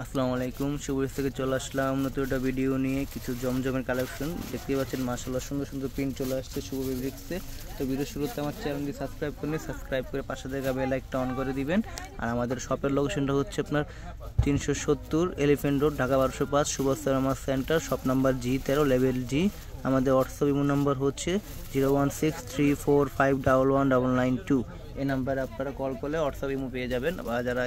আসসালামু আলাইকুম। শুভরিস থেকে চলে আসলাম নতুন একটা ভিডিও নিয়ে। কিছু জমজমের কালেকশন দেখতেই পাচ্ছেন, মাশাআল্লাহ সুন্দর সুন্দর প্রিন্ট চলে আসছে শুভ ফেব্রিক্সে। তো ভিডিও শুরুতে আমার চ্যানেলটি সাবস্ক্রাইব করে পাশে থাকা বেল আইকনটা অন করে দিবেন। আর আমাদের শপের লোকেশনটা হচ্ছে আপনার 370 এলিফ্যান্ট রোড, ঢাকা 1205, সুভাষ সারামা centre, shop number G13, level G। আমাদের হোয়াটসঅ্যাপ ইমো নাম্বার হচ্ছে 01634511992। এই নাম্বারে আপনারা কল করলে হোয়াটসঅ্যাপ ইমো পেয়ে যাবেন, বা যারা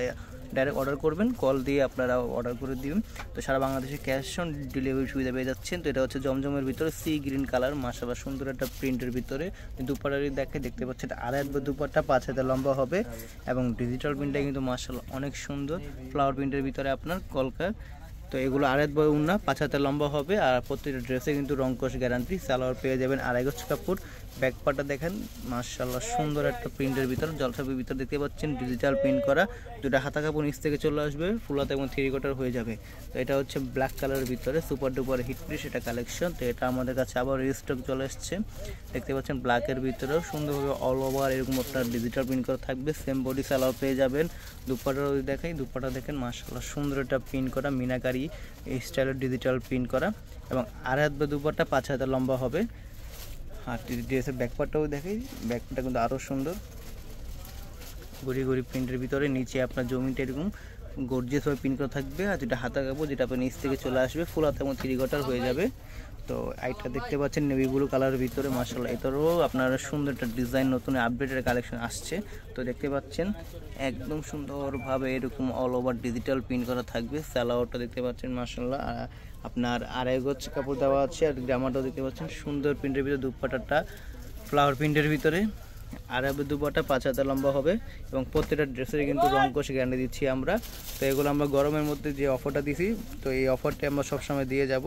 ডাইরেক্ট অর্ডার করবেন কল দিয়ে আপনারা অর্ডার করে দিবেন। তো সারা বাংলাদেশে ক্যাশ অন ডেলিভারি সুবিধা পেয়ে যাচ্ছেন। তো এটা হচ্ছে জমজমের ভিতরে সি গ্রিন কালার, মাশাআল্লাহ সুন্দর একটা প্রিন্টের ভিতরে। দুপাটারি দেখতে পাচ্ছেন আড়াই হাত দুপাট্টা, 5 হাতের লম্বা হবে এবং ডিজিটাল প্রিন্টটা কিন্তু মাশাআল্লাহ অনেক সুন্দর। ফ্লাওয়ার প্রিন্টের ভিতরে আপনার কলকা। তো এগুলো আড়াই বয় উন্না, 5 হাতের লম্বা হবে। আর প্রত্যেকটা ড্রেসে কিন্তু রংকশ গ্যারান্টি। সালোয়ার পেয়ে যাবেন আড়াই গজ কাপড়। ব্যাক পার্টটা দেখেন মাশাআল্লাহ সুন্দর একটা প্রিন্টের ভিতর, জলছাপের ভিতর দেখতে পাচ্ছেন ডিজিটাল প্রিন্ট করা। দুটা হাতা কাপড় নিচ থেকে চলে আসবে, ফুল হাতা এবং 3 কোয়ার্টার হয়ে যাবে। তো এটা হচ্ছে ব্ল্যাক কালারের ভিতরে সুপার ডুপার হিট পিস এটা কালেকশন। তো এটা আমাদের কাছে আবার রিস্টক চলে এসছে। দেখতে পাচ্ছেন ব্ল্যাকের ভিতরেও সুন্দরভাবে অল ওভার এরকম আপনার ডিজিটাল প্রিন্ট করা থাকবে। সেম বডি সালোয়ার পেয়ে যাবেন। দুপাটাও দেখাই, দুপাটা দেখেন মাশাআল্লাহ সুন্দর একটা প্রিন্ট করা মিনাকারি এই স্টাইলের ডিজিটাল প্রিন্ট করা এবং আড়াই হাত বা দুপাট্টা 5 হাতের লম্বা হবে। আর ড্রেসের ব্যাকপার্টটাও দেখাই, ব্যাকপার্টটা কিন্তু আরও সুন্দর গড়ি গড়ি প্রিন্টের ভিতরে। নিচে আপনার জমিটা এরকম গর্জিয়াসভাবে প্রিন্ট করা থাকবে। আর যেটা হাতা কাপড়, যেটা আপনার নিচ থেকে চলে আসবে, ফুল হাতা এবং 3 কোয়ার্টার হয়ে যাবে। তো আইটা দেখতে পাচ্ছেন নেভি ব্লু কালারের ভিতরে, মাশাআল্লাহ এটারও আপনার সুন্দর একটা ডিজাইন নতুন আপডেটের কালেকশন আসছে। তো দেখতে পাচ্ছেন একদম সুন্দরভাবে এরকম অল ওভার ডিজিটাল প্রিন্ট করা থাকবে। সালোয়ারটা দেখতে পাচ্ছেন মাশাআল্লাহ আপনার আড়াই গজ কাপড় দেওয়া আছে। আর জামাটাও দেখতে পাচ্ছেন সুন্দর প্রিন্টের ভিতরে, দুপাট্টাটা ফ্লাওয়ার প্রিন্টের ভিতরে। আর দুপাট্টা 5 হাতের লম্বা হবে এবং প্রত্যেকটা ড্রেসের কিন্তু রংকশ গ্যারান্টি দিচ্ছি আমরা। তো এগুলো আমরা গরমের মধ্যে যে অফারটা দিছি, তো এই অফারটা আমরা সবসময় দিয়ে যাব।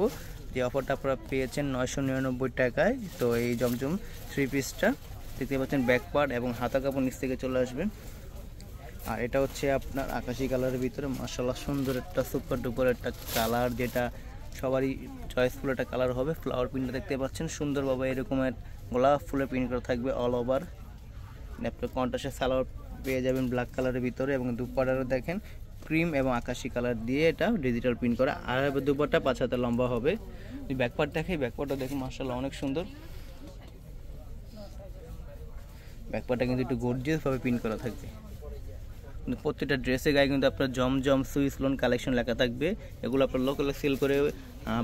যে অফারটা আপনারা পেয়েছেন 999 টাকায়। তো এই জমজম 3 পিসটা দেখতে পাচ্ছেন ব্যাক পার্ট এবং হাতা কাপড় নিচ থেকে চলে আসবে। আর এটা হচ্ছে আপনার আকাশি কালারের ভিতরে, মাশাআল্লাহ সুন্দর একটা সুপার ডুপার একটা কালার, যেটা সবারই চয়েসফুল একটা কালার হবে। ফ্লাওয়ার প্রিন্টটা দেখতে পাচ্ছেন সুন্দরভাবে এরকমের গোলাপ ফুলের প্রিন্ট করা থাকবে অল ওভার। আপনার কন্ট্রাস্টের সালোয়ার পেয়ে যাবেন ব্ল্যাক কালারের ভিতরে এবং দুপাট্টাটা দেখেন ক্রিম এবং আকাশি কালার দিয়ে এটা ডিজিটাল প্রিন্ট করা। আর দুপাট্টা 5 হাতের লম্বা হবে। ব্যাকপার্ট দেখাই, ব্যাকপার্টটা দেখুন মাশাআল্লাহ অনেক সুন্দর। ব্যাকপার্টটা কিন্তু একটু গর্জিয়াসভাবে প্রিন্ট করা থাকবে। প্রত্যেকটা ড্রেসের গায়ে কিন্তু আপনার জমজম সুইস লোন কালেকশন লেখা থাকবে। এগুলো আপনার লোকালে সেল করে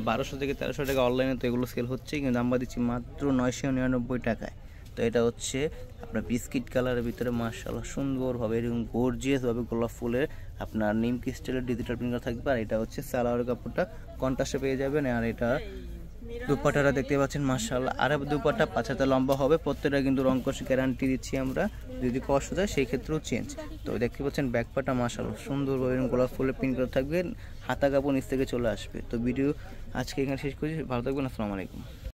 1200 থেকে 1300 টাকা, অনলাইনে তো এগুলো সেল হচ্ছে, কিন্তু আমরা দিচ্ছি মাত্র 999 টাকায়। তো এটা হচ্ছে আপনার বিস্কিট কালারের ভিতরে মাশাআল্লাহ সুন্দরভাবে এরকম গর্জিয়াসভাবে গোলাপ ফুলের আপনার নিম ক্রিস্টালের ডিজিটাল প্রিন্ট থাকবে। আর এটা হচ্ছে সালোয়ারের কাপড়টা কন্ট্রাস্টে পেয়ে যাবেন। আর এটা দুপাট্টাটা দেখতে পাচ্ছেন মাশাআল্লাহ আর দুপাট্টা 5 হাতে লম্বা হবে। প্রত্যেকটা কিন্তু রংকশ গ্যারান্টি দিচ্ছি আমরা, যদি কষ্ট যায় সেই ক্ষেত্রেও চেঞ্জ। তো দেখতে পাচ্ছেন ব্যাকপার্টটা মাশাআল্লাহ সুন্দরভাবে গোলাপ ফুলের প্রিন্ট করা থাকবে, হাতা কাপড় নিচ থেকে চলে আসবে। তো ভিডিও আজকে এখানে শেষ করছি, ভালো থাকবেন, আসসালামু আলাইকুম।